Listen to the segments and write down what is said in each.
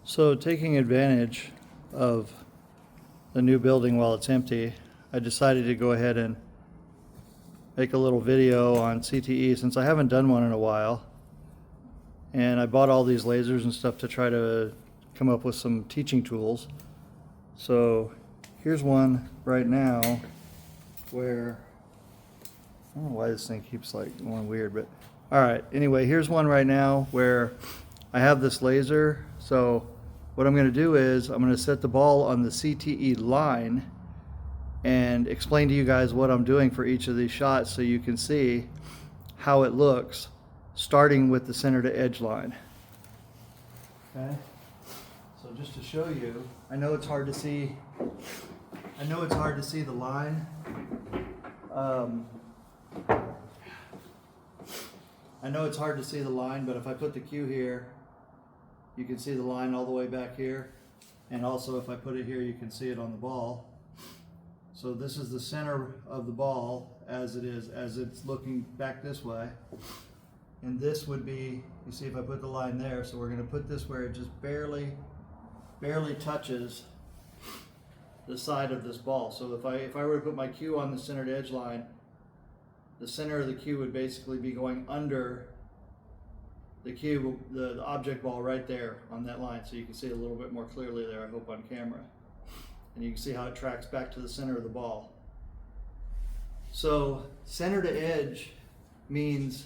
So taking advantage of the new building while it's empty, I decided to go ahead and make a little video on CTE since I haven't done one in a while. And I bought all these lasers and stuff to try to come up with some teaching tools. So here's one right now where, I don't know why this thing keeps like going weird, but all right, anyway, here's one right now where I have this laser. So what I'm going to do is I'm going to set the ball on the CTE line and explain to you guys what I'm doing for each of these shots so you can see how it looks starting with the center to edge line. Okay, so just to show you, I know it's hard to see the line. I know it's hard to see the line, but if I put the cue here, you can see the line all the way back here. And also if I put it here, you can see it on the ball. So this is the center of the ball as it's looking back this way. And this would be, you see if I put the line there, so we're gonna put this where it just barely touches the side of this ball. So if I were to put my cue on the centered edge line, the center of the cue would basically be going under the cue, the object ball right there on that line. So you can see it a little bit more clearly there, I hope on camera. And you can see how it tracks back to the center of the ball. So center to edge means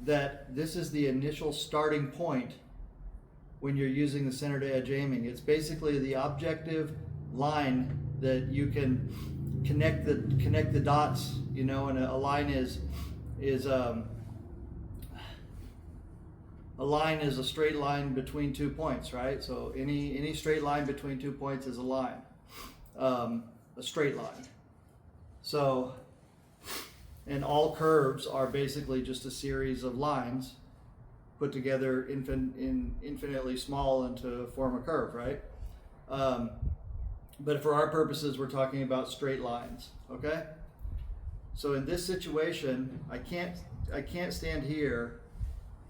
that this is the initial starting point when you're using the center to edge aiming. It's basically the objective line that you can connect the dots, you know, and a line is a straight line between 2 points, right? So any straight line between 2 points is a line, a straight line. So, and all curves are basically just a series of lines put together infinitely small and to form a curve, right? But for our purposes, we're talking about straight lines, okay? So in this situation, I can't stand here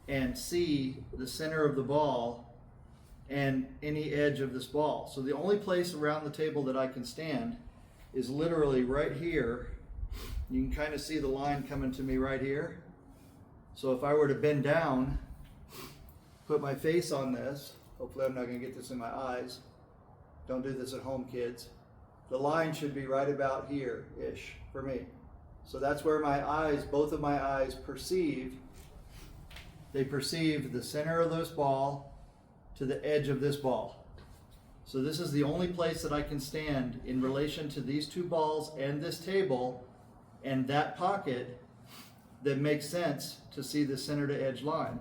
and see the center of the ball and any edge of this ball. So the only place around the table that I can stand is literally right here. You can kind of see the line coming to me right here. So if I were to bend down, put my face on this, hopefully I'm not going to get this in my eyes. Don't do this at home, kids. The line should be right about here-ish for me. So that's where my eyes, both of my eyes perceive. They perceive the center of this ball to the edge of this ball. So this is the only place that I can stand in relation to these two balls and this table and that pocket that makes sense to see the center to edge line.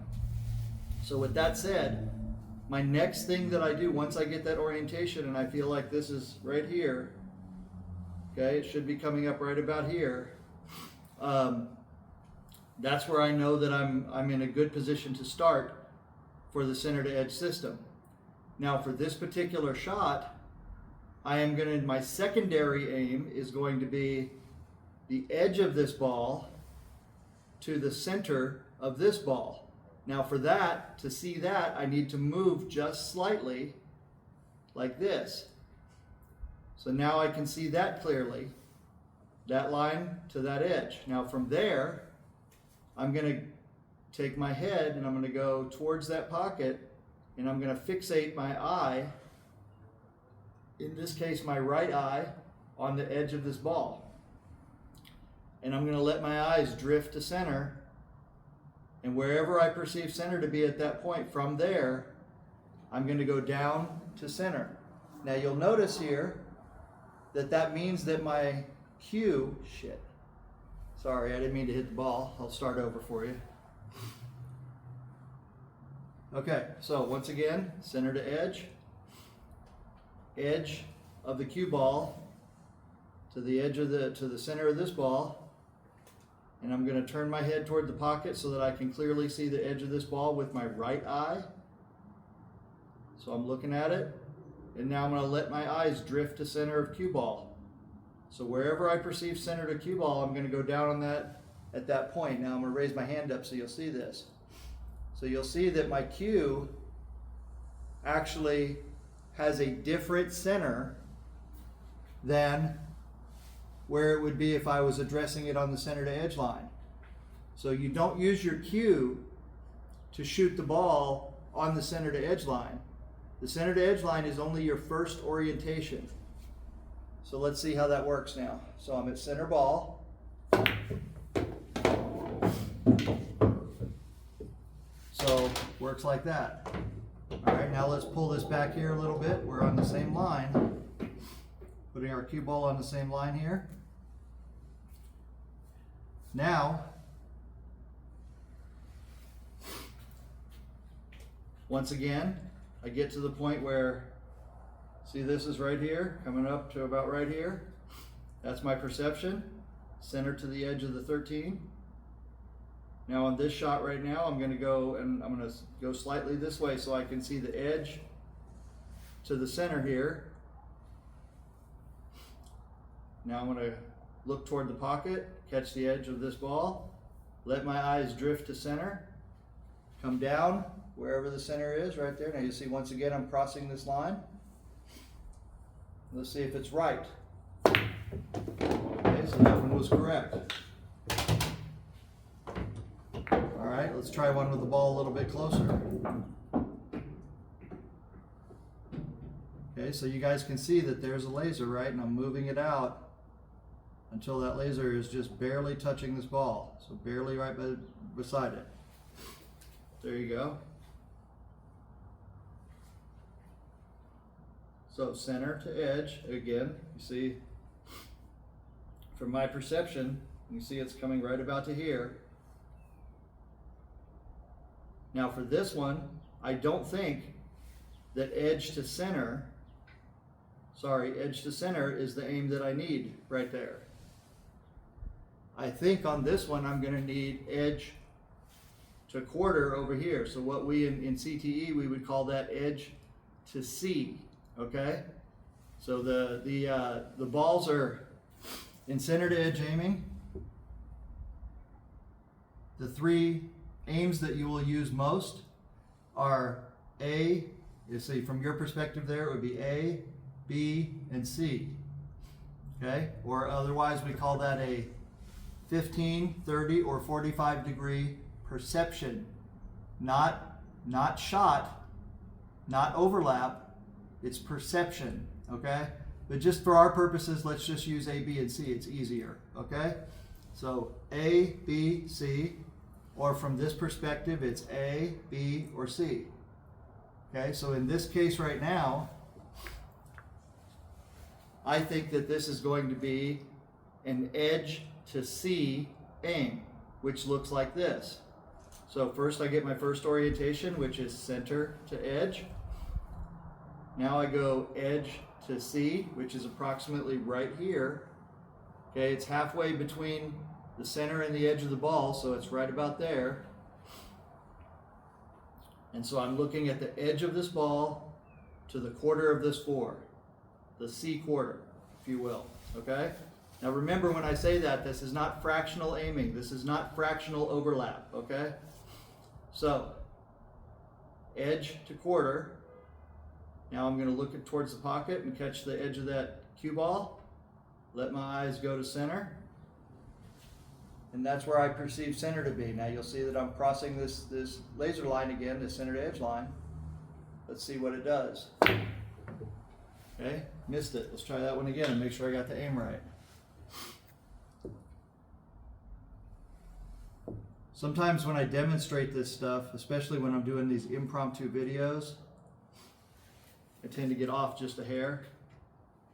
So with that said, my next thing that I do once I get that orientation and I feel like this is right here, okay, it should be coming up right about here. That's where I know that I'm in a good position to start for the center to edge system. Now for this particular shot, my secondary aim is going to be the edge of this ball to the center of this ball. Now for that, to see that, I need to move just slightly like this. So now I can see that clearly, that line to that edge. Now from there, I'm going to take my head and I'm going to go towards that pocket and I'm going to fixate my eye, in this case my right eye, on the edge of this ball. And I'm going to let my eyes drift to center, and wherever I perceive center to be at that point, from there, I'm going to go down to center. Now you'll notice here that means that my cue, sorry, I didn't mean to hit the ball. I'll start over for you. Okay, so once again, center to edge of the cue ball to the edge of to the center of this ball. And I'm going to turn my head toward the pocket so that I can clearly see the edge of this ball with my right eye. So I'm looking at it. And now I'm going to let my eyes drift to center of cue ball. So wherever I perceive center to cue ball, I'm going to go down on that at that point. Now I'm going to raise my hand up so you'll see this. So you'll see that my cue actually has a different center than where it would be if I was addressing it on the center to edge line. So you don't use your cue to shoot the ball on the center to edge line. The center to edge line is only your first orientation. So let's see how that works now. So I'm at center ball. So works like that. All right, now let's pull this back here a little bit. We're on the same line. Putting our cue ball on the same line here. Now, once again, I get to the point where, see, this is right here, coming up to about right here. That's my perception, center to the edge of the 13. Now on this shot right now, I'm gonna go slightly this way so I can see the edge to the center here. Now I'm gonna look toward the pocket, catch the edge of this ball, let my eyes drift to center, come down wherever the center is, right there. Now you see once again I'm crossing this line. Let's see if it's right. Okay, so that one was correct. All right, let's try one with the ball a little bit closer. Okay, so you guys can see that there's a laser, right? And I'm moving it out until that laser is just barely touching this ball. So barely right beside it. There you go. So center to edge, again, you see, from my perception, you see it's coming right about to here. Now for this one, I don't think that edge to center is the aim that I need right there. I think on this one I'm going to need edge to quarter over here. So what we in CTE we would call that edge to C. Okay, so the balls are in center to edge aiming. The three aims that you will use most are A. You see, from your perspective there, it would be A, B, and C. Okay, or otherwise we call that a 15, 30, or 45 degree perception. Not shot, not overlap, it's perception, okay? But just for our purposes, let's just use A, B, and C, it's easier, okay? So A, B, C, or from this perspective, it's A, B, or C. Okay, so in this case right now, I think that this is going to be an edge to C aim, which looks like this. So first I get my first orientation, which is center to edge. Now I go edge to C, which is approximately right here. Okay, it's halfway between the center and the edge of the ball, so it's right about there. And so I'm looking at the edge of this ball to the quarter of this 4, the C quarter, if you will, okay? Now remember when I say that, this is not fractional aiming, this is not fractional overlap, okay? So, edge to quarter. Now I'm going to look towards the pocket and catch the edge of that cue ball. Let my eyes go to center. And that's where I perceive center to be. Now you'll see that I'm crossing this laser line again, this center to edge line. Let's see what it does. Okay, missed it. Let's try that one again and make sure I got the aim right. Sometimes when I demonstrate this stuff, especially when I'm doing these impromptu videos, I tend to get off just a hair.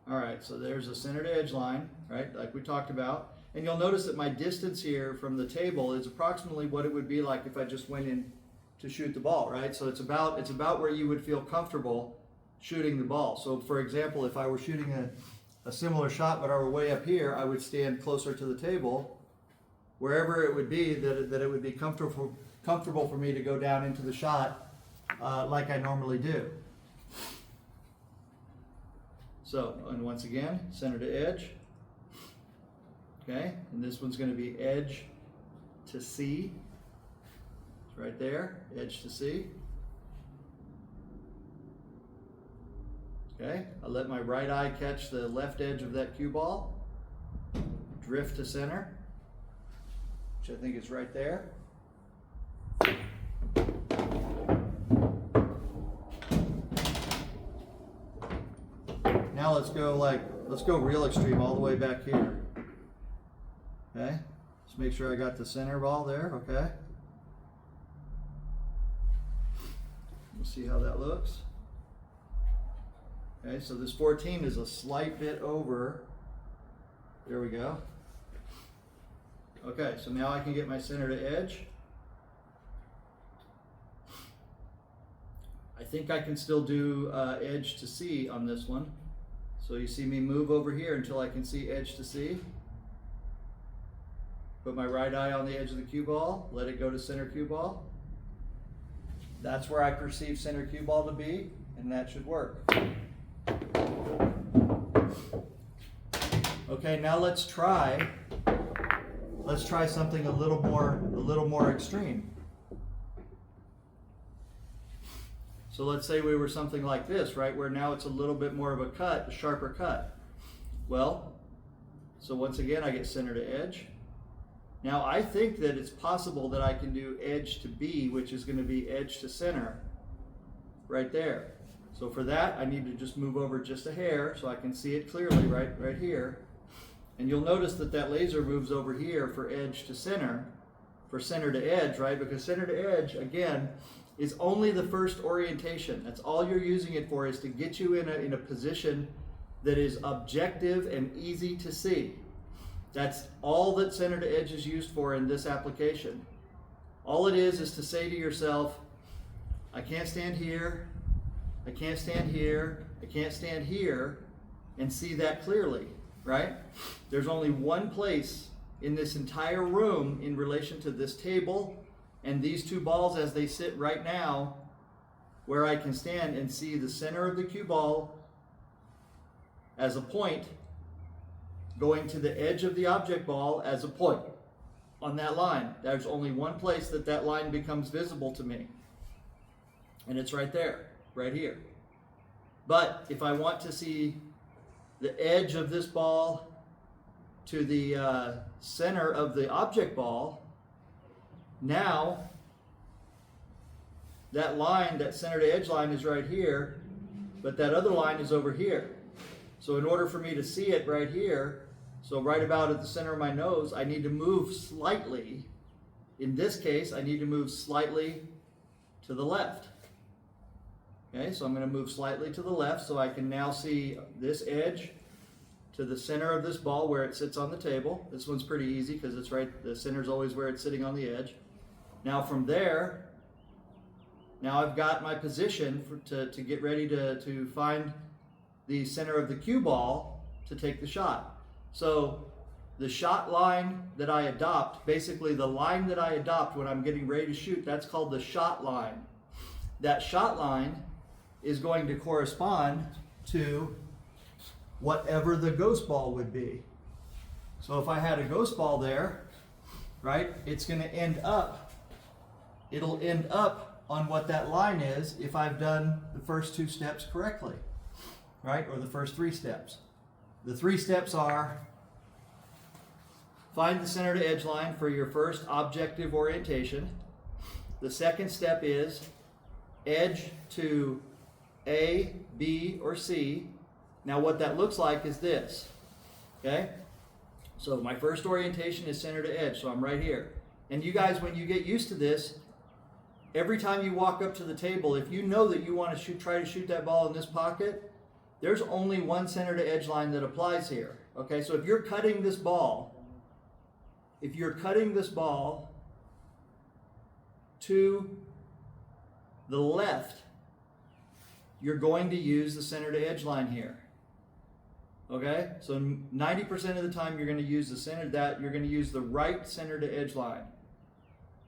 All right, so there's a center to edge line, right, like we talked about. And you'll notice that my distance here from the table is approximately what it would be like if I just went in to shoot the ball, right? So it's about where you would feel comfortable shooting the ball. So for example, if I were shooting a similar shot but I were way up here, I would stand closer to the table, wherever it would be that it would be comfortable for me to go down into the shot like I normally do. So, and once again, center to edge. Okay, and this one's going to be edge to C. It's right there, edge to C. Okay, I let my right eye catch the left edge of that cue ball, drift to center, which I think is right there. Now let's go real extreme all the way back here. Okay, let's make sure I got the center ball there, okay? We'll see how that looks. Okay, so this 14 is a slight bit over. There we go. Okay, so now I can get my center to edge. I think I can still do edge to C on this one. So you see me move over here until I can see edge to C. Put my right eye on the edge of the cue ball, let it go to center cue ball. That's where I perceive center cue ball to be, and that should work. Okay, now let's try something a little more extreme. So let's say we were something like this, right, where now it's a little bit more of a cut, a sharper cut. Well, so once again I get center to edge. Now I think that it's possible that I can do edge to B, which is going to be edge to center right there. So for that I need to just move over just a hair so I can see it clearly right here. And you'll notice that that laser moves over here for edge to center, for center to edge, right? Because center to edge, again, is only the first orientation. That's all you're using it for, is to get you in a position that is objective and easy to see. That's all that center to edge is used for in this application. All it is to say to yourself, I can't stand here, I can't stand here, I can't stand here, and see that clearly, right? There's only one place in this entire room in relation to this table and these two balls as they sit right now where I can stand and see the center of the cue ball as a point going to the edge of the object ball as a point on that line. There's only one place that that line becomes visible to me, and it's right there, right here. But if I want to see the edge of this ball to the center of the object ball, now that line, that center to edge line, is right here, but that other line is over here. So in order for me to see it right here, so right about at the center of my nose, I need to move slightly. In this case, I need to move slightly to the left. Okay, so I'm going to move slightly to the left so I can now see this edge to the center of this ball where it sits on the table. This one's pretty easy because it's right, the center's always where it's sitting on the edge. Now from there, now I've got my position to get ready to find the center of the cue ball to take the shot. So the shot line that I adopt, basically the line that I adopt when I'm getting ready to shoot, that's called the shot line. That shot line is going to correspond to whatever the ghost ball would be. So if I had a ghost ball there, right, it's going to end up, it'll end up on what that line is if I've done the first two steps correctly, right, or the first three steps. The three steps are: find the center to edge line for your first objective orientation. The second step is edge to A, B, or C. Now what that looks like is this, okay? So my first orientation is center to edge, so I'm right here. And you guys, when you get used to this, every time you walk up to the table, if you know that you want to try to shoot that ball in this pocket, there's only one center to edge line that applies here, okay? So if you're cutting this ball, to the left, you're going to use the center to edge line here. Okay? So 90% of the time you're going to use the center, you're going to use the right center to edge line.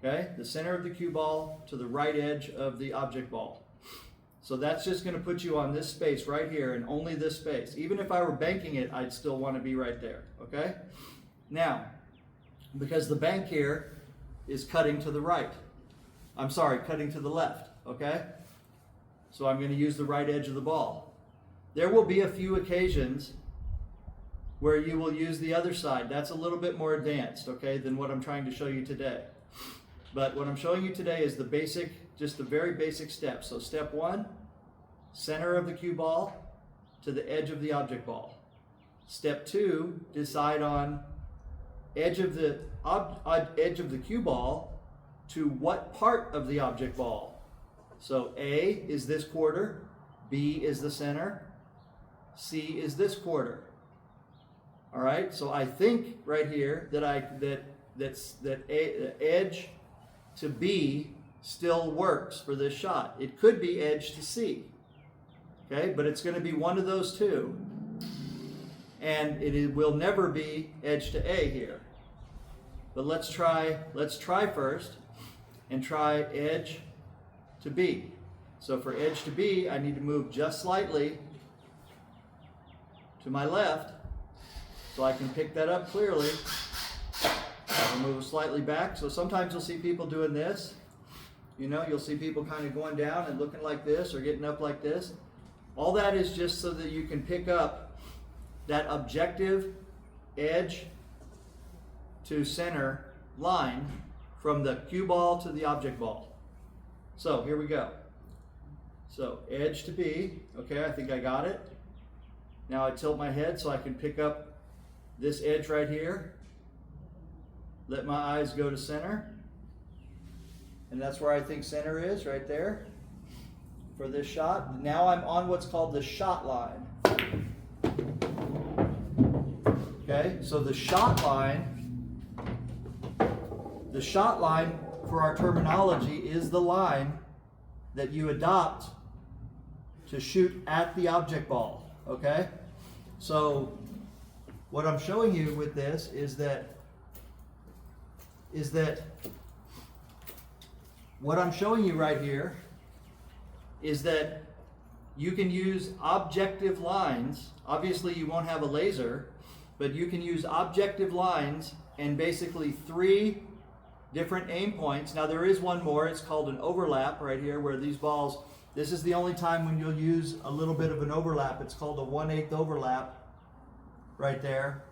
Okay? The center of the cue ball to the right edge of the object ball. So that's just going to put you on this space right here, and only this space. Even if I were banking it, I'd still want to be right there. Okay? Now, because the bank here is cutting to the right. I'm sorry, cutting to the left. Okay? So I'm going to use the right edge of the ball. There will be a few occasions where you will use the other side. That's a little bit more advanced, okay, than what I'm trying to show you today. But what I'm showing you today is the basic, just the very basic steps. So step 1, center of the cue ball to the edge of the object ball. Step 2, decide on edge of the cue ball to what part of the object ball. So A is this quarter, B is the center, C is this quarter. All right, so I think right here that the edge to B still works for this shot. It could be edge to C, okay, but it's going to be one of those two, and it will never be edge to A here. But let's try first and try edge to B. So for edge to B, I need to move just slightly to my left so I can pick that up clearly. I'll move slightly back. So sometimes you'll see people doing this. You know, you'll see people kind of going down and looking like this or getting up like this. All that is just so that you can pick up that objective edge to center line from the cue ball to the object ball. So here we go. So edge to B, okay, I think I got it. Now I tilt my head so I can pick up this edge right here. Let my eyes go to center. And that's where I think center is, right there, for this shot. Now I'm on what's called the shot line. Okay, so the shot line for our terminology is the line that you adopt to shoot at the object ball, okay? So what I'm showing you with this is that what I'm showing you right here is that you can use objective lines. Obviously you won't have a laser, but you can use objective lines and basically 3 different aim points. Now there is one more, it's called an overlap right here, where these balls, this is the only time when you'll use a little bit of an overlap. It's called a 1/8 overlap right there,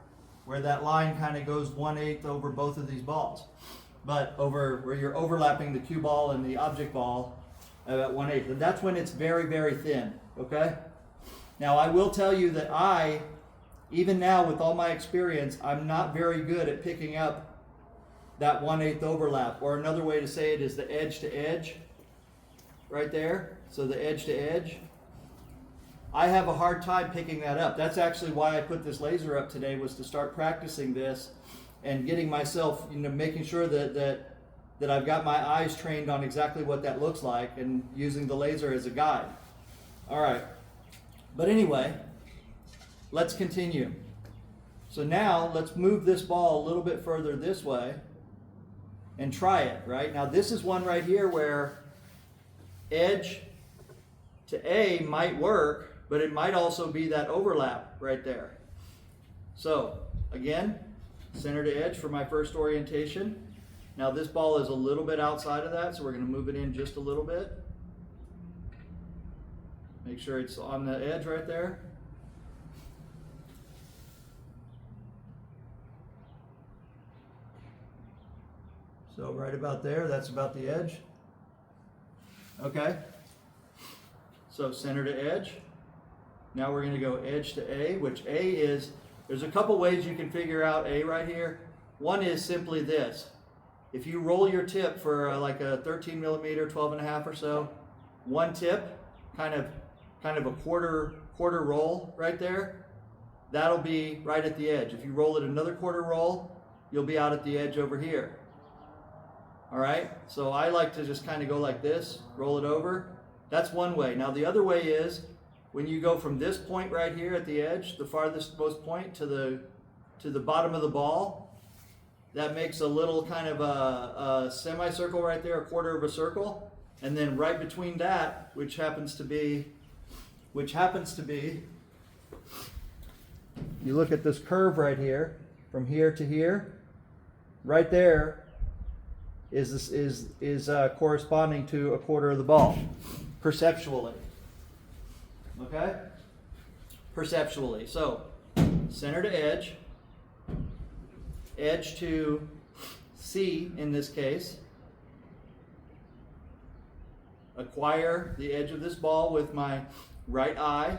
where that line kind of goes 1/8 over both of these balls. But over where you're overlapping the cue ball and the object ball at 1/8. And that's when it's very, very thin, okay? Now I will tell you that even now with all my experience, I'm not very good at picking up that 1/8 overlap, or another way to say it is the edge to edge right there. So the edge to edge, I have a hard time picking that up. That's actually why I put this laser up today, was to start practicing this and getting myself, you know, making sure that I've got my eyes trained on exactly what that looks like and using the laser as a guide. All right, but anyway, let's continue. So now let's move this ball a little bit further this way and try it, right? Now this is one right here where edge to A might work, but it might also be that overlap right there. So again, center to edge for my first orientation. Now this ball is a little bit outside of that, so we're going to move it in just a little bit. Make sure it's on the edge right there. So right about there, that's about the edge. Okay. So center to edge. Now we're going to go edge to A, which A is, there's a couple ways you can figure out A right here. One is simply this. If you roll your tip for like a 13 millimeter, 12.5 or so, one tip, kind of a quarter roll right there, that'll be right at the edge. If you roll it another quarter roll, you'll be out at the edge over here. All right, so I like to just kind of go like this, roll it over. That's one way. Now the other way is when you go from this point right here at the edge, the farthest most point, to the bottom of the ball, that makes a little kind of a semicircle right there, a quarter of a circle, and then right between that, which happens to be, you look at this curve right here, from here to here, right there is corresponding to a quarter of the ball, perceptually. Okay? perceptually. So center to edge, edge to C in this case, acquire the edge of this ball with my right eye,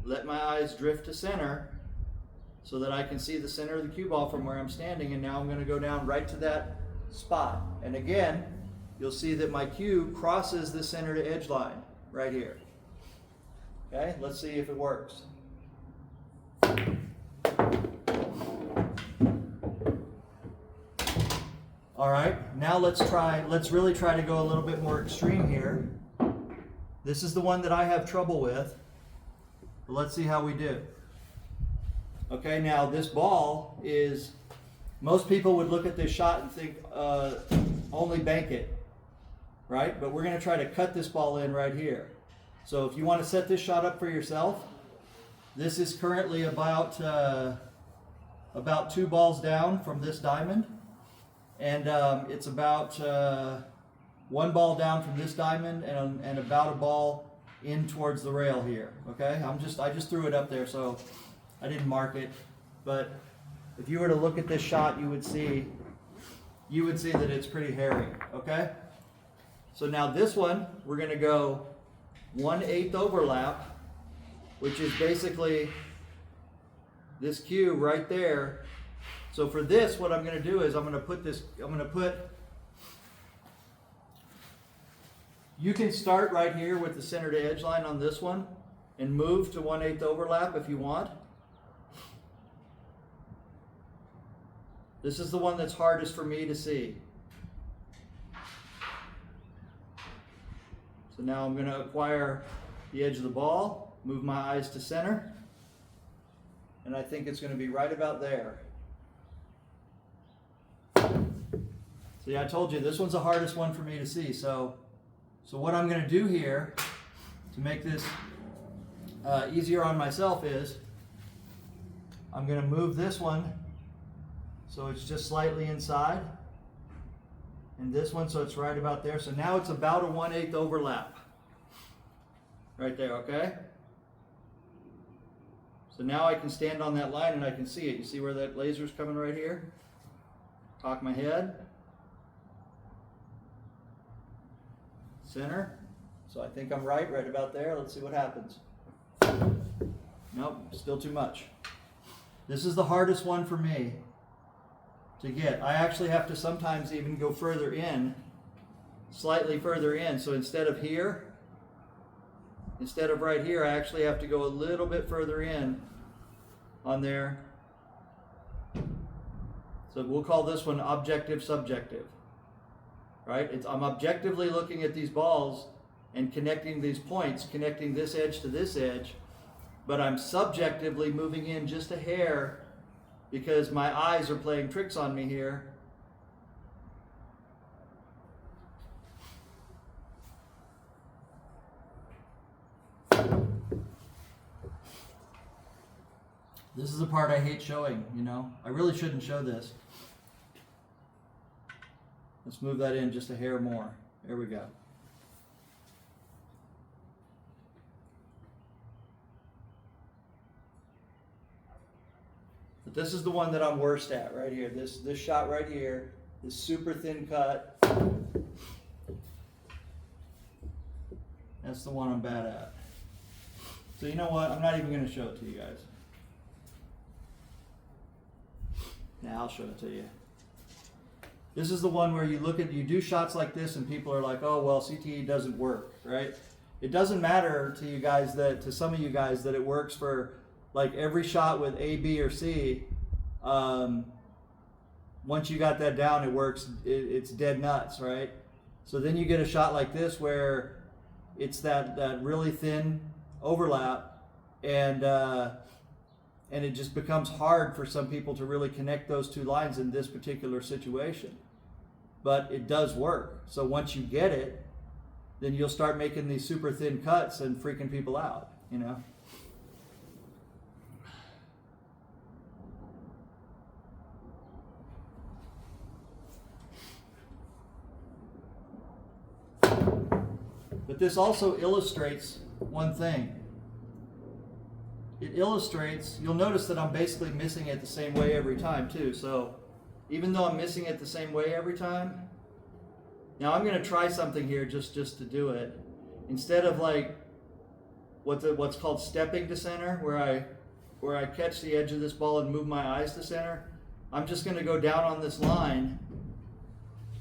let my eyes drift to center so that I can see the center of the cue ball from where I'm standing, and now I'm going to go down right to that spot. And again, you'll see that my cue crosses the center to edge line right here. Okay, let's see if it works. All right, now let's really try to go a little bit more extreme here. This is the one that I have trouble with, but let's see how we do. Okay, now this ball is, most people would look at this shot and think only bank it, right? But we're going to try to cut this ball in right here. So if you want to set this shot up for yourself, this is currently about 2 balls down from this diamond, and it's about 1 ball down from this diamond and about a ball in towards the rail here. Okay, I just threw it up there, so I didn't mark it, but if you were to look at this shot, you would see that it's pretty hairy. Okay, so now this one we're going to go 1/8 overlap, which is basically this cue right there. So for this, what I'm going to do is I'm going to put, you can start right here with the center to edge line on this one and move to 1/8 overlap if you want. This is the one that's hardest for me to see. So now I'm going to acquire the edge of the ball, move my eyes to center, and I think it's going to be right about there. So yeah, I told you this one's the hardest one for me to see. So what I'm going to do here to make this easier on myself is I'm going to move this one so it's just slightly inside, and this one so it's right about there. So now it's about a 1/8 overlap right there. Okay, so now I can stand on that line and I can see it. You see where that laser's coming right here? Cock my head, center. So I think I'm right about there. Let's see what happens. Nope, still too much. This is the hardest one for me to get. I actually have to sometimes even go further in, slightly further in. So instead of right here, I actually have to go a little bit further in on there. So we'll call this one objective subjective, right? I'm objectively looking at these balls and connecting these points, connecting this edge to this edge, but I'm subjectively moving in just a hair because my eyes are playing tricks on me here. This is the part I hate showing, you know. I really shouldn't show this. Let's move that in just a hair more. There we go. But this is the one that I'm worst at right here. This shot right here, this super thin cut. That's the one I'm bad at. So you know what? I'm not even going to show it to you guys. Now I'll show it to you. This is the one where you do shots like this and people are like, oh, well, CTE doesn't work, right? It doesn't matter to you guys to some of you guys that it works for like every shot with A, B, or C. Once you got that down, it works. It's dead nuts, right? So then you get a shot like this where it's that really thin overlap, and it just becomes hard for some people to really connect those two lines in this particular situation. But it does work. So once you get it, then you'll start making these super thin cuts and freaking people out, you know? But this also illustrates one thing. it illustrates, you'll notice that I'm basically missing it the same way every time too. So even though I'm missing it the same way every time, now I'm going to try something here just to do it. Instead of like what's called stepping to center, where I catch the edge of this ball and move my eyes to center, I'm just going to go down on this line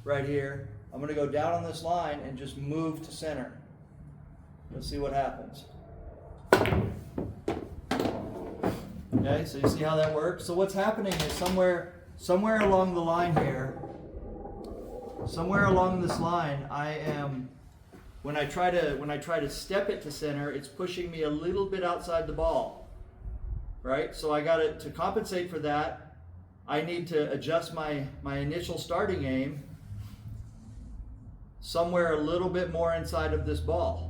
right here. I'm going to go down on this line and just move to center. Let's see what happens. Okay, so you see how that works? So what's happening is somewhere along the line here, somewhere along this line, I am, when I try to step it to center, it's pushing me a little bit outside the ball, right? So I got to compensate for that, I need to adjust my initial starting aim somewhere a little bit more inside of this ball.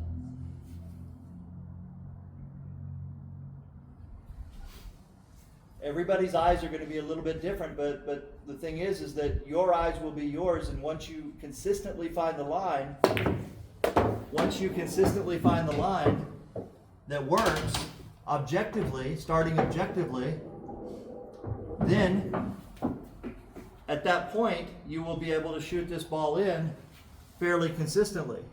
Everybody's eyes are going to be a little bit different, but the thing is that your eyes will be yours, and once you consistently find the line, that works objectively, starting objectively, then at that point you will be able to shoot this ball in fairly consistently.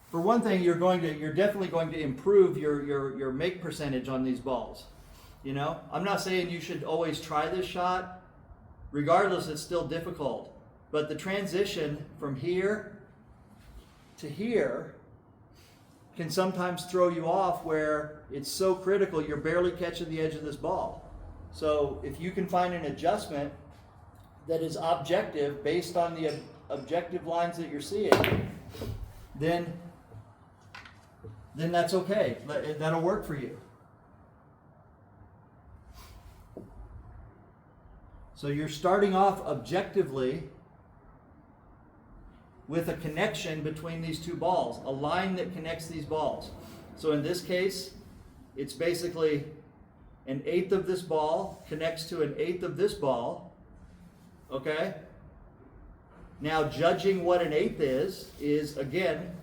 For one thing, you're definitely going to improve your make percentage on these balls. You know, I'm not saying you should always try this shot. Regardless, it's still difficult. But the transition from here to here can sometimes throw you off, where it's so critical you're barely catching the edge of this ball. So if you can find an adjustment that is objective based on the objective lines that you're seeing, then that's okay. That'll work for you. So you're starting off objectively with a connection between these two balls, a line that connects these balls. So in this case, it's basically 1/8 of this ball connects to 1/8 of this ball. Okay? Now, judging what 1/8 is again,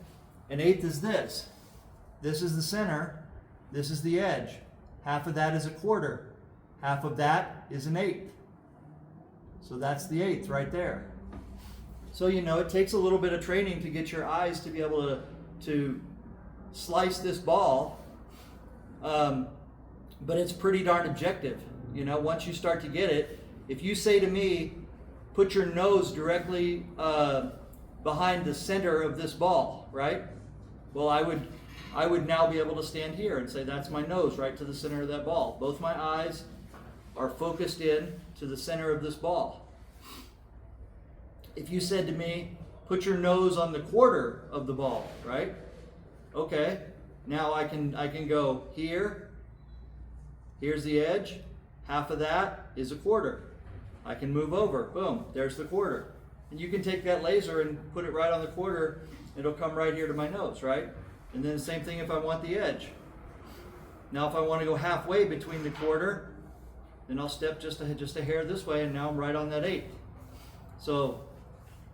1/8 is this. This is the center. This is the edge. Half of that is 1/4. Half of that is 1/8. So that's the 1/8 right there. So you know, it takes a little bit of training to get your eyes to be able to slice this ball, but it's pretty darn objective. You know, once you start to get it, if you say to me, put your nose directly behind the center of this ball, right? Well, I would now be able to stand here and say that's my nose right to the center of that ball. Both my eyes are focused in to the center of this ball. If you said to me, put your nose on the 1/4 of the ball, right? Okay, now I can go here, here's the edge, half of that is 1/4. I can move over, boom, there's the 1/4. And you can take that laser and put it right on the 1/4, it'll come right here to my nose, right? And then the same thing if I want the edge. Now if I want to go halfway between the 1/4, then I'll step just a hair this way, and now I'm right on that 1/8. So,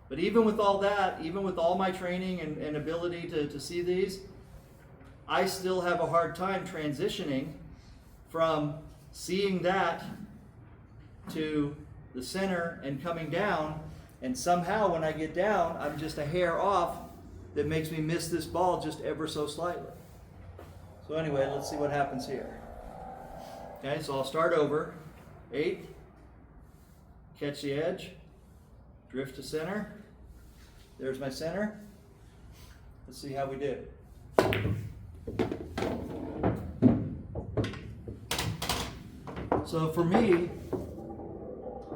but even with all that, even with all my training and ability to see these, I still have a hard time transitioning from seeing that to the center and coming down, and somehow when I get down, I'm just a hair off that makes me miss this ball just ever so slightly. So anyway, let's see what happens here. Okay, so I'll start over. 1/8, catch the edge, drift to center. There's my center. Let's see how we do. So for me,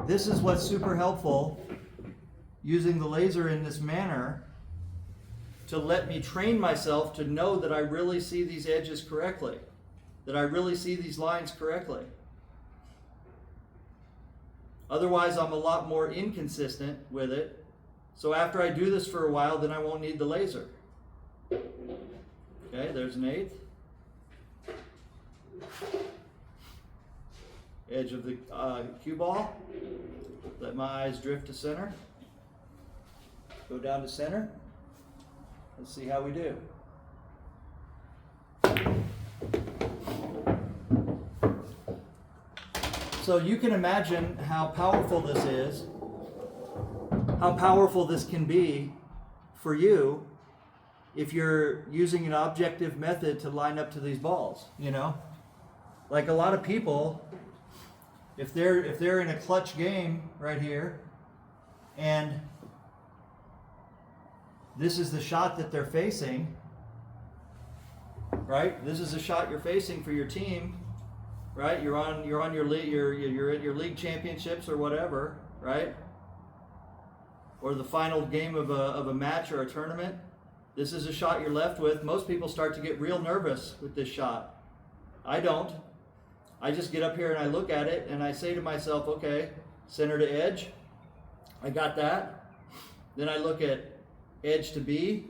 this is what's super helpful, using the laser in this manner to let me train myself to know that I really see these edges correctly, that I really see these lines correctly. Otherwise, I'm a lot more inconsistent with it. So after I do this for a while, then I won't need the laser. Okay, there's an 1/8. Edge of the cue ball. Let my eyes drift to center. Go down to center. Let's see how we do. So you can imagine how powerful this is, how powerful this can be for you if you're using an objective method to line up to these balls, you know? Like a lot of people, if they're in a clutch game right here, and this is the shot that they're facing, right? This is the shot you're facing for your team, right? You're on your league, you're at your league championships or whatever, right? Or the final game of a match or a tournament. This is a shot you're left with. Most people start to get real nervous with this shot. I don't. I just get up here and I look at it and I say to myself, okay, center to edge. I got that. Then I look at edge to B.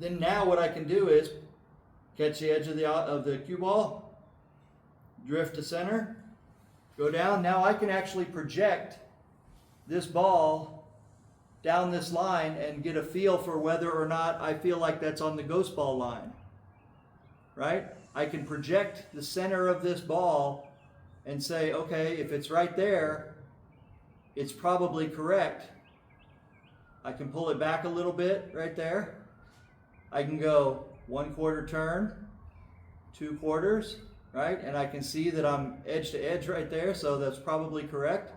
Then now what I can do is catch the edge of the cue ball, drift to center, go down. Now I can actually project this ball down this line and get a feel for whether or not I feel like that's on the ghost ball line, right? I can project the center of this ball and say, okay, if it's right there, it's probably correct. I can pull it back a little bit right there. I can go 1/4 turn, 2 quarters, right? And I can see that I'm edge to edge right there, so that's probably correct.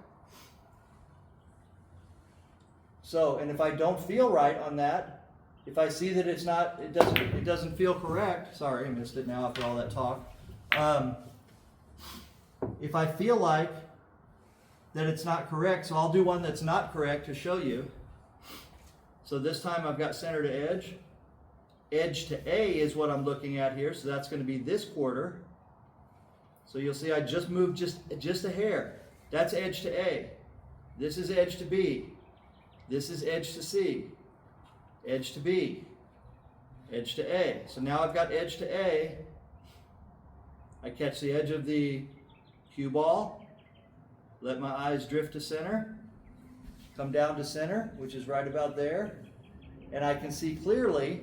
So, and if I don't feel right on that, if I see that it's not, it doesn't feel correct, sorry, I missed it now after all that talk. If I feel like that it's not correct, so I'll do one that's not correct to show you. So this time I've got center to edge. Edge to A is what I'm looking at here, so that's going to be this quarter. So you'll see I just moved just a hair. That's edge to A. This is edge to B. This is edge to C, edge to B, edge to A. So now I've got edge to A. I catch the edge of the cue ball, let my eyes drift to center, come down to center, which is right about there, and I can see clearly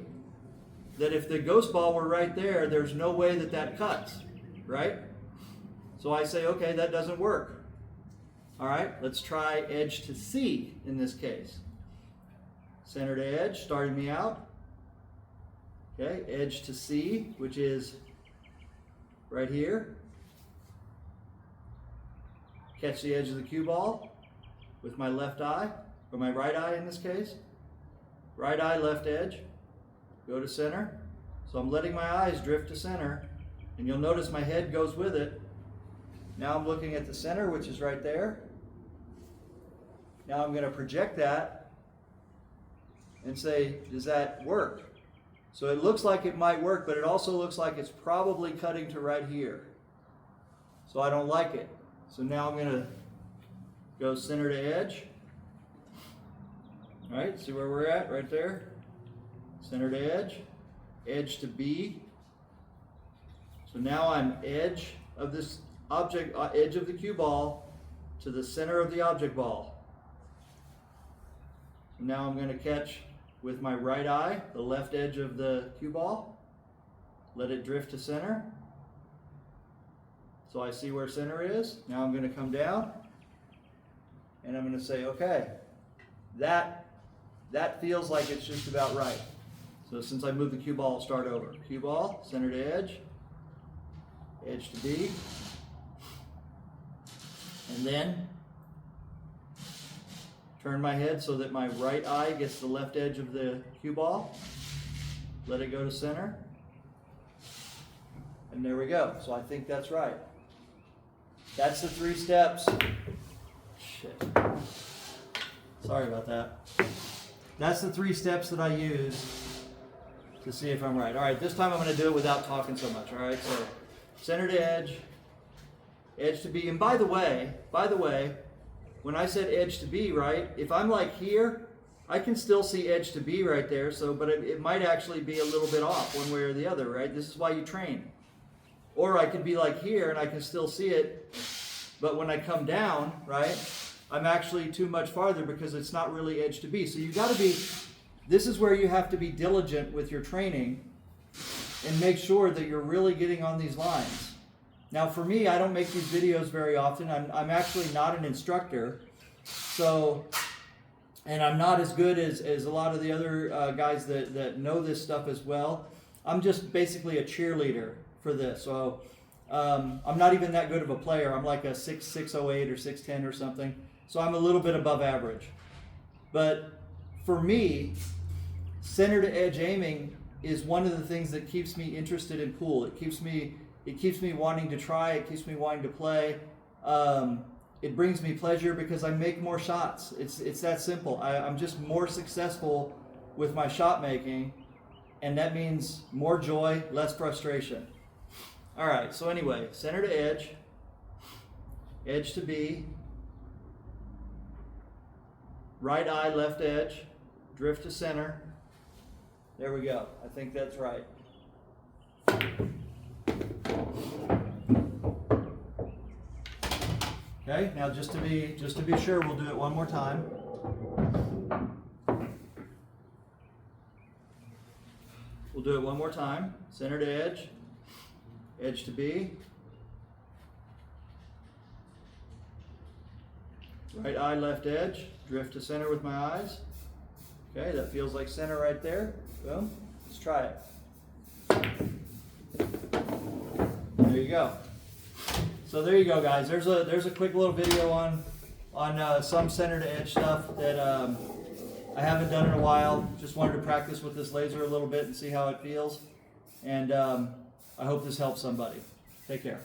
that if the ghost ball were right there, there's no way that that cuts, right? So I say, okay, that doesn't work. All right, let's try edge to C in this case. Center to edge, starting me out. Okay, edge to C, which is right here. Catch the edge of the cue ball with my left eye, or my right eye in this case. Right eye, left edge. Go to center. So I'm letting my eyes drift to center, and you'll notice my head goes with it. Now I'm looking at the center, which is right there. Now I'm going to project that and say, does that work? So it looks like it might work, but it also looks like it's probably cutting to right here. So I don't like it. So now I'm going to go center to edge. All right, see where we're at right there? Center to edge, edge to B. So now I'm edge of this object, edge of the cue ball to the center of the object ball. Now I'm going to catch with my right eye the left edge of the cue ball, let it drift to center. So I see where center is. Now I'm going to come down and I'm going to say, okay, that feels like it's just about right. So since I moved the cue ball, I'll start over. Cue ball, center to edge, edge to B, and then turn my head so that my right eye gets the left edge of the cue ball. Let it go to center. And there we go. So I think that's right. That's the 3 steps. Shit. Sorry about that. That's the 3 steps that I use to see if I'm right. All right, this time I'm going to do it without talking so much. All right, so center to edge, edge to B. And by the way, when I said edge to B, right, if I'm like here, I can still see edge to B right there, so, but it might actually be a little bit off one way or the other, right? This is why you train. Or I could be like here and I can still see it, but when I come down, right, I'm actually too much farther because it's not really edge to B. So you got to be, this is where you have to be diligent with your training and make sure that you're really getting on these lines. Now for me, I don't make these videos very often. I'm actually not an instructor, so, and I'm not as good as a lot of the other guys that know this stuff as well. I'm just basically a cheerleader for this. So I'm not even that good of a player. I'm like a 6'08" or 6'10" or something. So I'm a little bit above average. But for me, center to edge aiming is one of the things that keeps me interested in pool. It keeps me wanting to try. It keeps me wanting to play. It brings me pleasure because I make more shots. It's that simple. I'm just more successful with my shot making, and that means more joy, less frustration. All right, so anyway, center to edge, edge to B, right eye, left edge, drift to center. There we go. I think that's right. Okay, now just to be sure, we'll do it one more time. We'll do it one more time. Center to edge, edge to B, right eye, left edge, drift to center with my eyes. Okay, that feels like center right there. Boom. Let's try it. There you go. So there you go, guys. There's a quick little video on some center to edge stuff that I haven't done in a while. Just wanted to practice with this laser a little bit and see how it feels. And I hope this helps somebody. Take care.